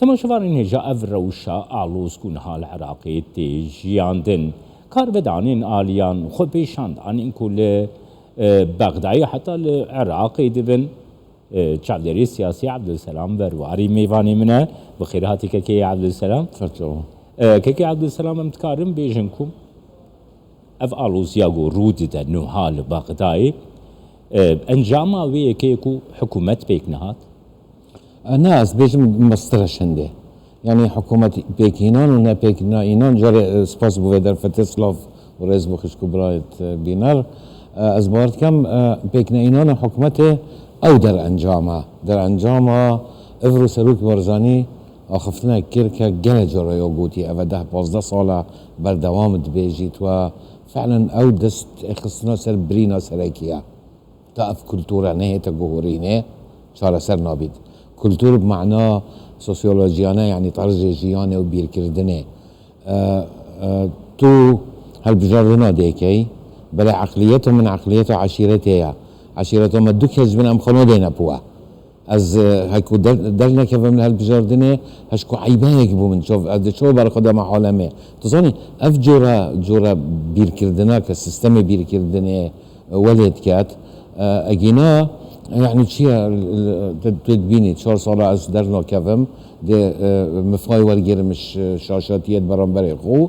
تماشاوارین هجا اف روشا آلوز کنها العراقی تیجیاندن کار بدانین آلیان خود پیشاند آن این کل بغدادی حتی العراقی دبن چعبدری سیاسی عبدالسلام برواری میوانی منه بخیراتی که عبدالسلام فرجو که عبدالسلام امتکارم بیجنکم اف آلوز یاگو رود ده نوحال بغدادی انجام وی که حکومت بیک نهاد ناس بيجم مسترشنده يعني حكومة بيكينان ونا بيكينان جاري سباس بو در فتسلاف ورئيس بوخش كبرايت بينار ازبارت كم بيكينان حكومته او در انجامها افرو سروك برزاني اخفتنا كيركا جل جاري يوغوتي او 10-15 سالة بردوام دبيجيت و فعلا او دست اخصنا سر برينا سريكيا تقف كولتورا نهيتا جوهرينه شارع سر نابيد كولتور بمعناه سوسيولوجيانه يعني طرز جيانه وبيركردنه تو هالبجردنا ديكي بلا عقليته من عقليته عشيرته ما دوك هزبنا ام خلو دينا بوا از هيكو درنا كيف من هالبجردنه هشكو عيبانك بو من شوف قد شو بر خدا مع عالمه تصوني اف جورا بيركردنا كسيستم بيركردنه ولد كات اجينا يعني شيء تدبيني 4 سال از درنا كفم ده مفاي ورجير مش شاشات يد برامبري خو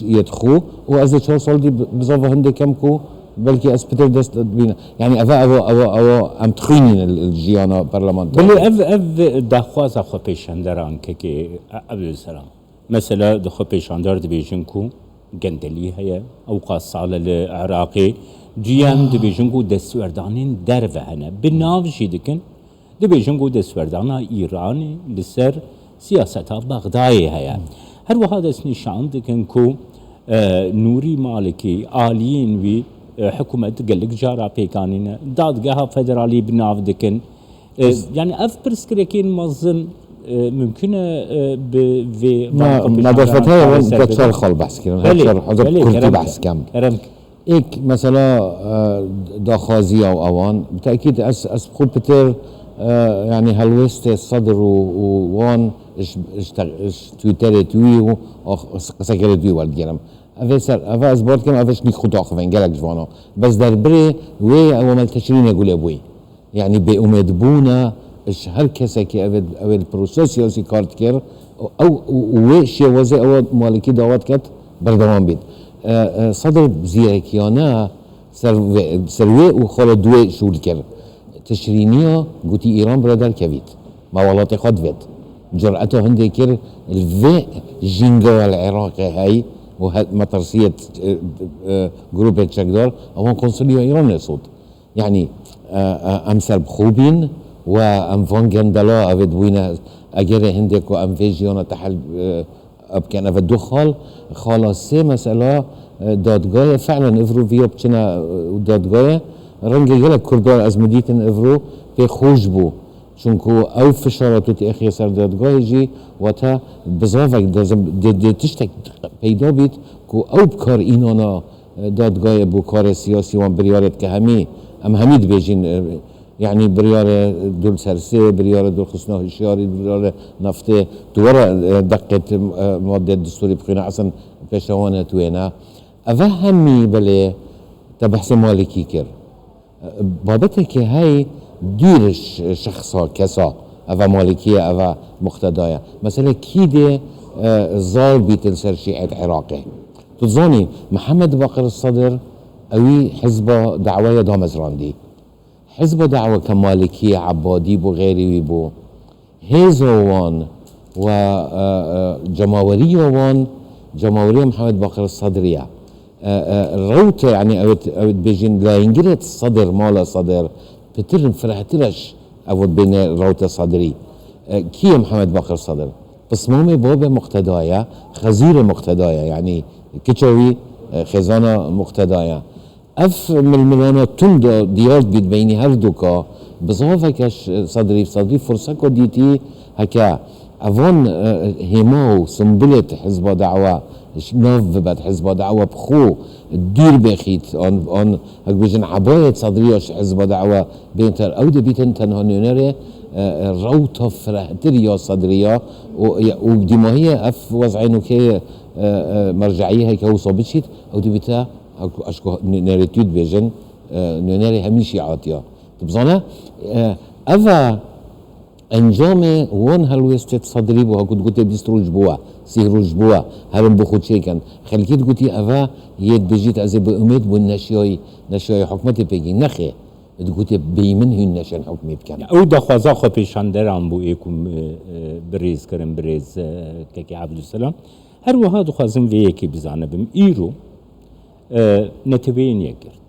يدخو واز 4 سال دي بزاف هندي كمكو بلكي اسبتر دست تدبينا يعني افا ام تخينين الجيانا برلمانتار بلي اف دخواز اخو پیشاندران که عبدالسلام مثلا دخو پیشاندار دبيجنكو گندلي هي اوقاس سال العراقي جيان دبيجنكو دستوردانين درو هنه بناو جيدكن دبيجنكو دستوردانا ايراني لسر سياستا بغداي هيا هر وهذا نشان دكن كو نوري مالكي آليين وي حكومة قلق جارا بيكانين دادگاه فدرالي بناو دكن يعني اف برسكريكين مظن ممكن في ما دفتها دكتور خال بحث كرن هكتر حضر كرتي بحث كم ایک مثلا داخازی او اوان بالتأكيد اس خود بتر يعني هالوست الصدر ووان اش تويتر توي و سكر توي والجرم افا از بارد کم افاش نيك خود آخوين جالك جوانا بس در بره وي او مال تشرين يقول ابوي يعني بأمد بونا اش هر کسی که او البروسس سیاسی کارت کر او وي شي وزي او مالكي دعوات كت بردوان بيد صدر زيركيانا سروي وخلا دوي شول كر تشرينيا قوتي ايران برادر كفيت ما والله خد فيت جرأته هندي كر الفي جينجا العراق هاي ومطرسية جروب تشكدار او قنصلية ايران يصوت يعني امثال بخوبين وام فان جندلا افيد وينا اجر هندك وام فيجيانا تحل كان افيد دو خلاصه مسألة دادگاه فعلا افرو فيا بچنا دادگاه رنگ يلك كردار از مديتن افرو في خوش بو چونكو او فشاراتو تأخي سر دادگاه جي وتا بزافك دي تشتك پیدا بيت كو او بكار اینانا دادگاه بو کار سياسي وان بريارت كهمي ام هميد بيجين يعني بريار دول سرسي بريار دول خصنا هشياري بريار نفته دوارا دقت مادة دستوري بخينا اصلا بشوانا توينا افهمي بلي تبحث مالكي كر بابتك هاي ديرش شخصا كسا افا مالكية افا مقتدايا مثلا كيدي زار بيتن سر شيعة عراقي تظاني محمد باقر الصدر اوي حزب دعوية دامزراندي حزب دعوة كمالكية عبادي بو غيري بو هيزوان وجماورية جماورية محمد باقر الصدرية روته يعني اوت بيجين لا ينجرت الصدر مالا صدر بترن فرحترش اوت بين روته صدري كي محمد باقر الصدر بصمامي بابا مقتدايا خزيرة مقتدايا يعني كيتشوي خزانة مقتدايا اف من الملانا تندو ديار بيد بيني هردوكا بصافكش صدري فرصة كوديتي هكا افون هيماو سنبلة حزب دعوة ناف بعد حزب دعوة بخو الدير بخيت on هك بيجن عباية صدريش حزب دعوة بينتر او دي بيتن تنهانيونيري روتا فرهتريا صدريا ودماهية اف وضعينو كي مرجعية هيك هو صابتشيت او دي بتا اشكو ناريتود بيجن ناري هميشي عاطيا تبزانا افا انجام وان هالوستت صدري بو هكو تقولي بيسترو جبوا سيرو جبوا هرم بخود شيكن خلكي تقولي افا يد بجيت ازي بأميد والنشياي حكمتي بيجي نخي تقولي بيمن هن نشان حكمي بكن او دخوازا خو پیشاندران بو ایکم بریز کرن بریز که عبدالسلام هر وها دخوازم وی یکی بزانه بم ایرو نتبین یکرد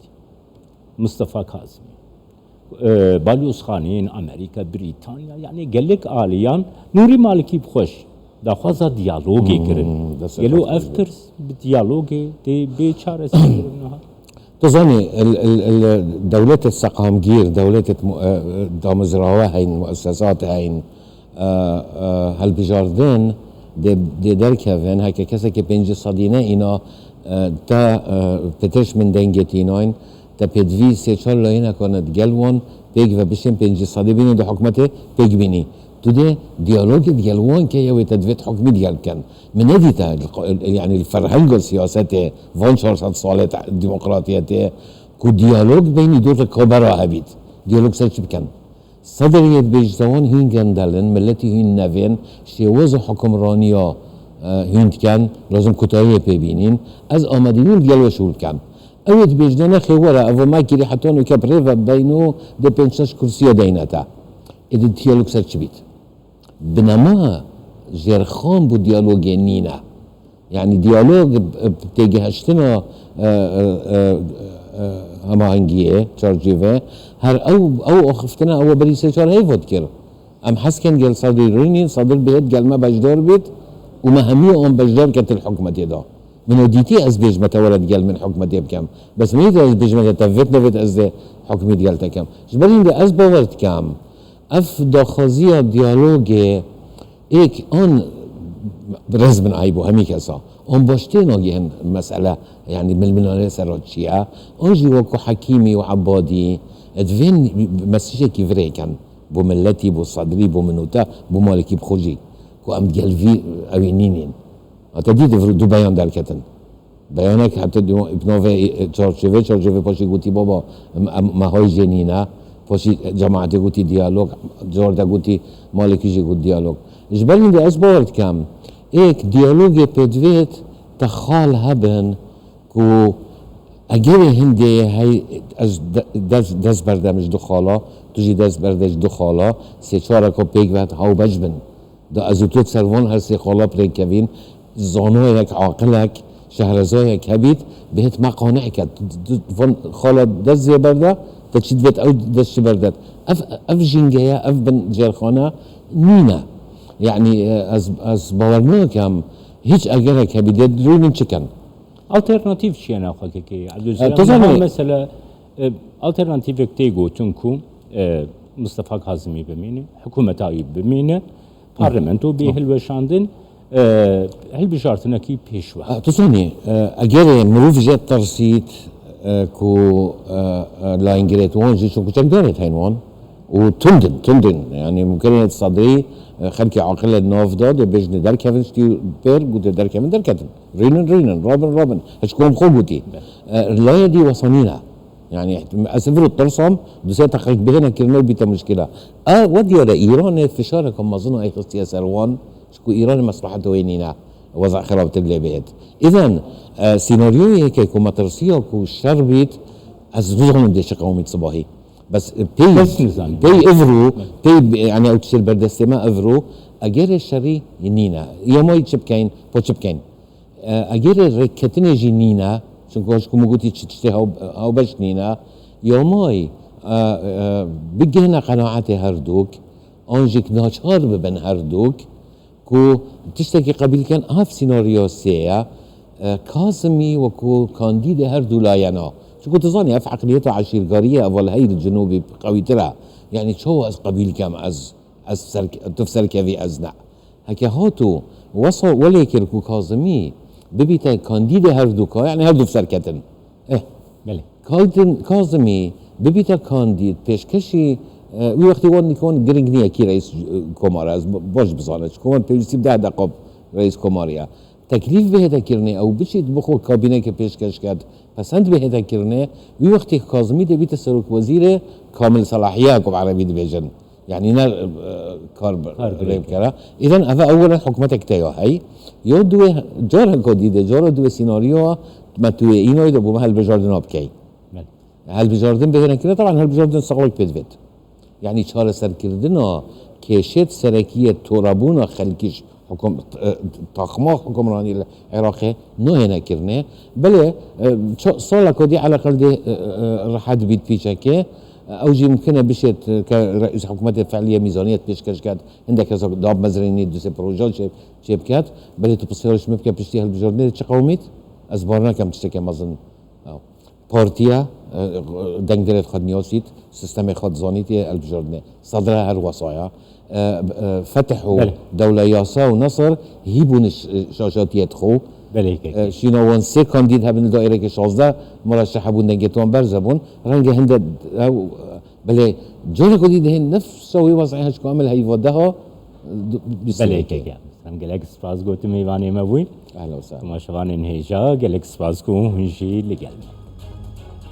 مصطفى كاظمي بالوس خانين امريكا بريطانيا يعني قالك آليان نوري مالكي بخوش دخوازا ديالوجي كرن يلو افترس بديالوجي دي بيشار اسكرنها تظني دولة السقامجير دولة دامزراوة هاي المؤسسات هاي هالبجاردين دي دركافن هكا كسا بينجي صدينا اينا تا بتش من دنجتينين تا بيدفي سيشال لاينا كانت جلوان بيج وبشين بينجي صدي بينو دو حكمته بيج بيني تودي ديالوج ديالوان كي يوي تدفيت حكمي ديال كان من اديتا يعني الفرهنج سياسته فانشارس صالت ديمقراطيته كو ديالوج بين دور كبرى هبيت ديالوج سيرش بكن صدريت بيجزوان هين جندلن ملتي هين نافين شيوز حكمرانيا هند كان لازم كتاية ببينين از آمديون ديالو شول كان اوید بيجدنا خيورا او ما كيري حتون كبريفا بينو دي بنشاش كرسيا ديناتا اذا ديالوج سيرش بيت بنما جرخان بو ديالوج نينا يعني ديالوج بتيجي هشتنا هماهنگیه چارجیوه هر او اخفتنا او بريسه چار هي فوتكر ام حسكن جل صدر رينين صدر بيت جل ما بجدار بيت وما همية ام بجدار كانت الحكمة دا منو ديتي از بيج متولد جل من حكمة دي بكم بس ميت از بيج متفت نفت از حكمة ديال تكم جبرين دي از باورد كم اف داخازية ديالوج ايك ان برز من عيبو همي كسا اون باشتين اجيهن مسألة يعني من المنارس الراتشية اجي وكو حكيمي وعبادي ادفين مسيشة كيفريكن بو ملتي بو صدري بو منوتا بو مالكي بخوجي كو ام ديالفي اوينينين اتديد دو بيان دالكتن بيانك حتى ابنوفي تشارشيفي باشي قوتي بابا ما هاي جنينة باشي جماعتي قوتي ديالوج جوردا قوتي مالكي جي قوت ديالوج جبالين دي اسبورت كام ايك ديالوجي بدويت تخال هبن كو اگه هندي هاي از دست بردمش دخالا توجي دست بردش دخالا سه چهار کو پیگ وقت هاو بجبن دا از تو سروان هر سه خالا پریگ کوین زانو یک عاقلک شهرزای یک هبید بهت مقانع کرد فون خالا دست زی برده تشید بيت او دست بردت اف جنگه اف بن جرخانه نينا يعني از باورنا كم هيك اجرك هبيد رونين تشكن alternatif şeyine hakiki. Abdülselam mesela alternatif ekteği çünkü Mustafa Kazım'ı bemini, hükümet ayı bemini, parlamento bir hilveşandın, hilbeşartına ki peşva. تصوني اجري مروف جات ترسيت كو لا انجريت وان جي شو كم دارت هينوان وتندن يعني ممكن تصدري خلكي عقل النافضه دو بجن در كيفن ستي بير قد در كيفن در كتن رينن رابن هشكون خوبتي لا يدي وصنينا يعني اسفر الطرسم دوسه تخرج بينا كرنو بيتا مشكله ودي ولا ايران فشارك ما اظن اي قصه سروان شكو ايران مصلحته وينينا وضع خرابه البلاد اذا سيناريو هيك كما ترسيو كو شربيت از روزهم دي قومي صباحي بس بي افرو بي يعني او تشيل بردستما افرو اجر الشري ينينا يا ماي تشبكين بو تشبكين اجر ركتني جنينا شنكوش كومو قلتي تشتي هاو باش نينا يا ماي بيجينا قناعتي هردوك انجيك ناچار ببن هردوك كو تشتكي قبيل كان هاف سيناريو سيا كاظمي وكو كانديد هردو لاينا شو كنت ظاني اف عقليتها عشيرقاريه اول هي الجنوبي قوي ترى يعني شو از قبيل كم از تفسر كافي ازنع هكا هاتو وصل ولكن كو كاظمي ببيتا كانديد هردوكا يعني هردو فسر كتن بله كاظمي ببيتا كانديد پیشکشی وی وقتی وان نکن گرنگ نیه کی رئیس کماره از باش بزانه کمان پیوستی 10 دقیقه رئیس کماریه تکلیف بهده کرنه او بشید بخو کابینه که پیشکش کرد پسند بهده کرنه وی وقتی کاظمی دبیت سروک وزیر کامل صلاحیه کم عربی دبیجن يعني نار كار ريب كرا اذا هذا اولا حكومتك تايو هاي يو دو جار جديده جار دو سيناريو ما تو اينو يدو بو هل بجاردن ابكي هل بجاردن بدنا كده طبعا هل بجاردن سقلك بيدفت يعني چهار سر كردنا كيشت سركيه تورابون خلكيش حكم طاقما حكمراني العراقي نو هنا كرنه بله صار كودي على الاقل راح بيت فيشكه اوجي ممكن بشت كرئيس حكومه الفعليه ميزانيه بيشكش كات عندك داب مزرعيني دوس بروجال شيب كات بل تبصيرش ممكن بتشتي هالبجورني تشقوميت ازبارنا كم تشتكي مازن بارتيا دنگدرت خد نيوسيت سيستم خد زانيتي البجورني صدرها الوصايا فتحوا دولة ياسا ونصر هيبون شاشات يدخو شينوان سه كانديد هبن الدائرة که 16 مرشح بودن دنگتوان برزبون رنگ هند بله جانا کدید هن نفس سوی وضعیش کامل هیواده ها بله که هم گلک سپاس گوتم ایوانی ما بوی اهلا وسهلا ما شوان انهجا گلک سپاس کو هنجی لگل